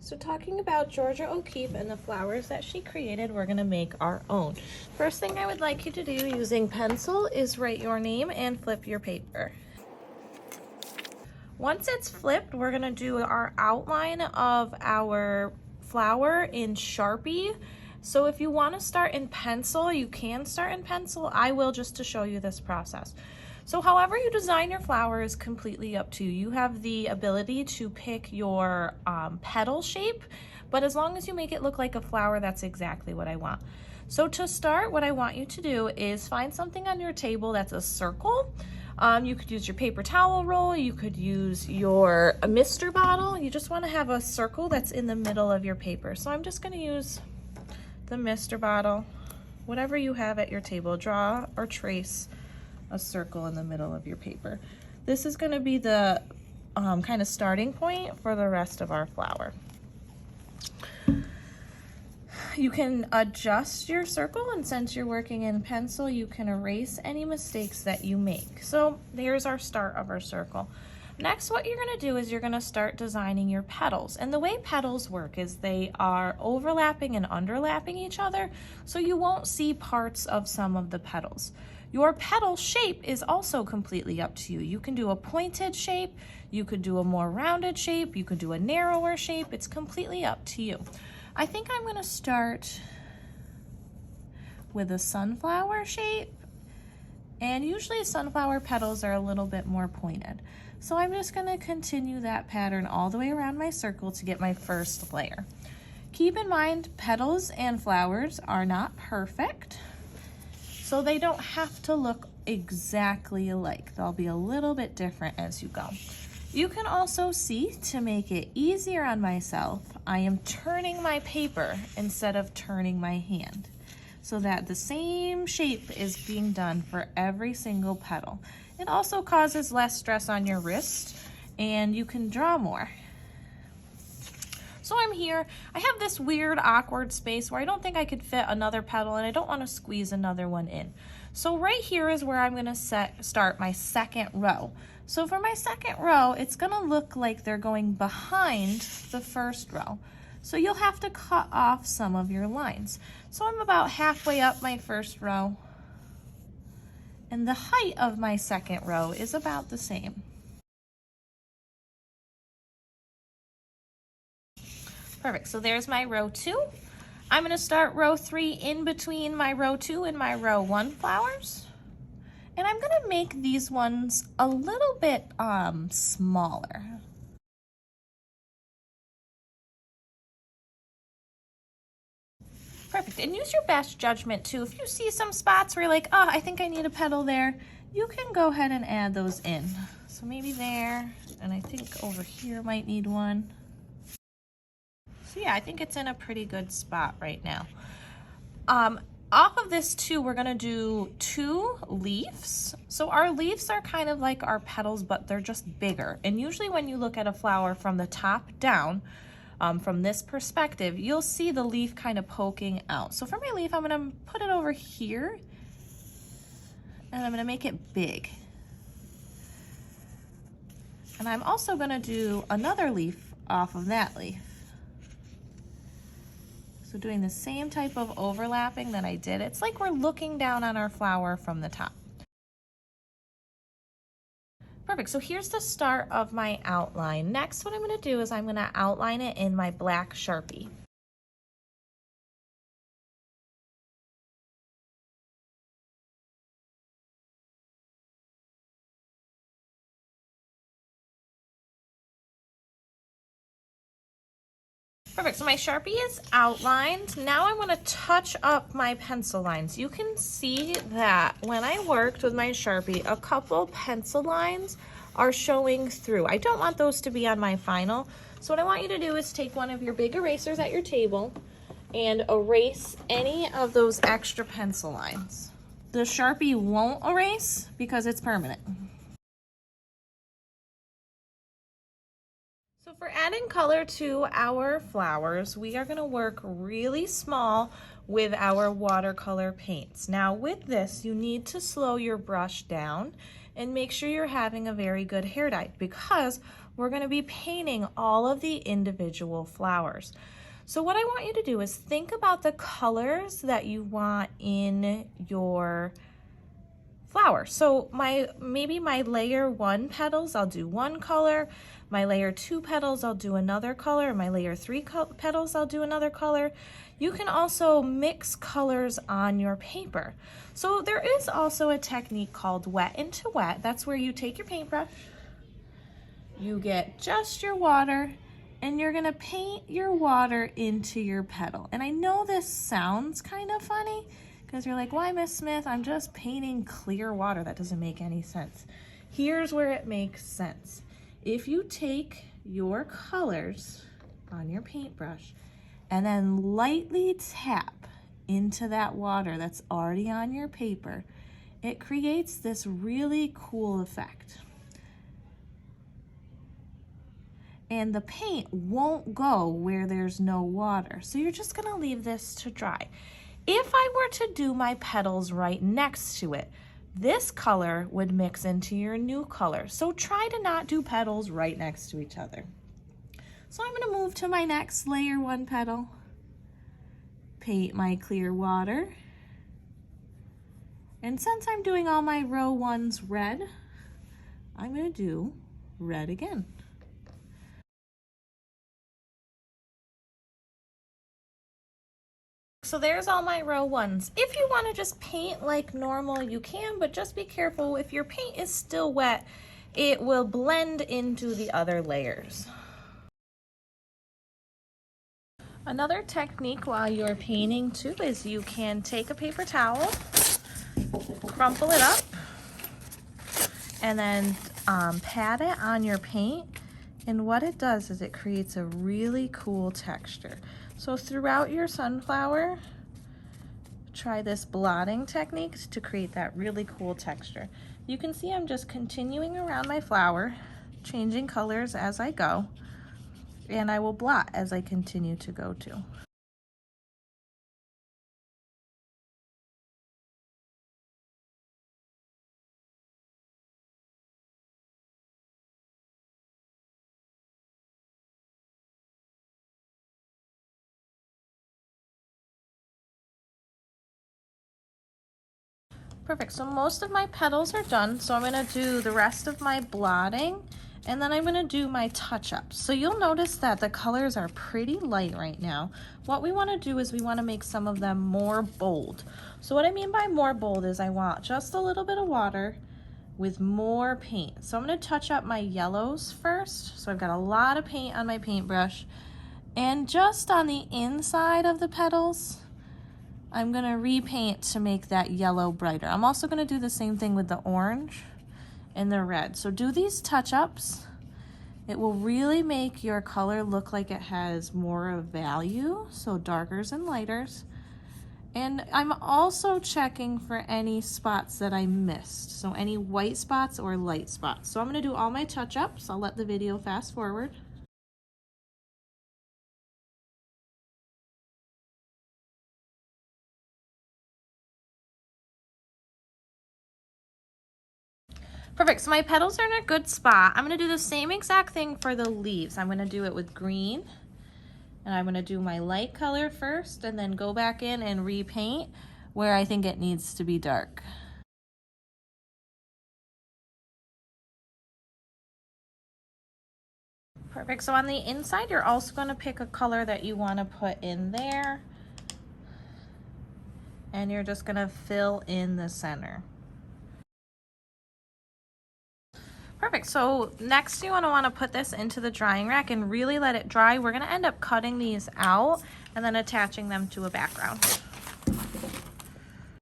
So talking about Georgia O'Keeffe and the flowers that she created, we're gonna make our own. First thing I would like you to do using pencil is write your name and flip your paper. Once it's flipped, we're gonna do our outline of our flower in Sharpie. So if you wanna start in pencil, you can start in pencil. I will, just to show you this process. So however you design your flower is completely up to you. You have the ability to pick your petal shape, but as long as you make it look like a flower, that's exactly what I want. So to start, what I want you to do is find something on your table that's a circle. You could use your paper towel roll, you could use your mister bottle. You just want to have a circle that's in the middle of your paper. So I'm just going to use the mister bottle. Whatever you have at your table, draw or trace a circle in the middle of your paper. This is going to be the kind of starting point for the rest of our flower. You can adjust your circle, and since you're working in pencil, you can erase any mistakes that you make. So there's our start of our circle. Next, what you're going to do is you're going to start designing your petals. And the way petals work is they are overlapping and underlapping each other, so you won't see parts of some of the petals. Your petal shape is also completely up to you. You can do a pointed shape, you could do a more rounded shape, you could do a narrower shape. It's completely up to you. I think I'm going to start with a sunflower shape, and usually sunflower petals are a little bit more pointed. So I'm just going to continue that pattern all the way around my circle to get my first layer. Keep in mind, petals and flowers are not perfect, so they don't have to look exactly alike. They'll be a little bit different as you go. You can also see, to make it easier on myself, I am turning my paper instead of turning my hand, so that the same shape is being done for every single petal. It also causes less stress on your wrist, and you can draw more. So I'm here, I have this weird awkward space where I don't think I could fit another petal, and I don't want to squeeze another one in. So right here is where I'm going to start my second row. So for my second row, it's going to look like they're going behind the first row. So you'll have to cut off some of your lines. So I'm about halfway up my first row, and the height of my second row is about the same. Perfect, so there's my row 2. I'm going to start row 3 in between my row 2 and my row 1 flowers. And I'm going to make these ones a little bit smaller. Perfect, and use your best judgment too. If you see some spots where you're like, oh, I think I need a petal there, you can go ahead and add those in. So maybe there, and I think over here might need one. So yeah, I think it's in a pretty good spot right now. Off of this too, we're gonna do 2 leaves. So our leaves are kind of like our petals, but they're just bigger. And usually when you look at a flower from the top down, from this perspective, you'll see the leaf kind of poking out. So for my leaf, I'm gonna put it over here, and I'm gonna make it big. And I'm also gonna do another leaf off of that leaf. So doing the same type of overlapping that I did. It's like we're looking down on our flower from the top. Perfect, so here's the start of my outline. Next, what I'm gonna do is I'm gonna outline it in my black Sharpie. Perfect, so my Sharpie is outlined. Now I want to touch up my pencil lines. You can see that when I worked with my Sharpie, a couple pencil lines are showing through. I don't want those to be on my final. So what I want you to do is take one of your big erasers at your table and erase any of those extra pencil lines. The Sharpie won't erase because it's permanent. So for adding color to our flowers, we are going to work really small with our watercolor paints. Now with this, you need to slow your brush down and make sure you're having a very good hair dye, because we're going to be painting all of the individual flowers. So what I want you to do is think about the colors that you want in your flower. So maybe my layer 1 petals, I'll do one color. My layer 2 petals, I'll do another color. My layer 3 petals, I'll do another color. You can also mix colors on your paper. So there is also a technique called wet into wet. That's where you take your paintbrush, you get just your water, and you're gonna paint your water into your petal. And I know this sounds kind of funny because you're like, why, Miss Smith? I'm just painting clear water. That doesn't make any sense. Here's where it makes sense. If you take your colors on your paintbrush and then lightly tap into that water that's already on your paper, it creates this really cool effect. And the paint won't go where there's no water. So you're just gonna leave this to dry. If I were to do my petals right next to it, this color would mix into your new color. So try to not do petals right next to each other. So I'm gonna move to my next layer 1 petal, paint my clear water. And since I'm doing all my row 1s red, I'm gonna do red again. So there's all my row 1s. If you want to just paint like normal, you can, but just be careful. If your paint is still wet, it will blend into the other layers. Another technique while you're painting too is you can take a paper towel, crumple it up, and then pat it on your paint. And what it does is it creates a really cool texture. So throughout your sunflower, try this blotting technique to create that really cool texture. You can see I'm just continuing around my flower, changing colors as I go, and I will blot as I continue to go too. Perfect, so most of my petals are done, so I'm gonna do the rest of my blotting, and then I'm gonna do my touch-ups. So you'll notice that the colors are pretty light right now. What we wanna do is we wanna make some of them more bold. So what I mean by more bold is I want just a little bit of water with more paint. So I'm gonna touch up my yellows first. So I've got a lot of paint on my paintbrush, and just on the inside of the petals, I'm gonna repaint to make that yellow brighter. I'm also gonna do the same thing with the orange and the red. So do these touch-ups. It will really make your color look like it has more of value, so darkers and lighters. And I'm also checking for any spots that I missed, so any white spots or light spots. So I'm gonna do all my touch-ups. I'll let the video fast forward. Perfect, so my petals are in a good spot. I'm gonna do the same exact thing for the leaves. I'm gonna do it with green, and I'm gonna do my light color first, and then go back in and repaint where I think it needs to be dark. Perfect, so on the inside, you're also gonna pick a color that you wanna put in there, and you're just gonna fill in the center. Perfect, so next you want to put this into the drying rack and really let it dry. We're going to end up cutting these out and then attaching them to a background.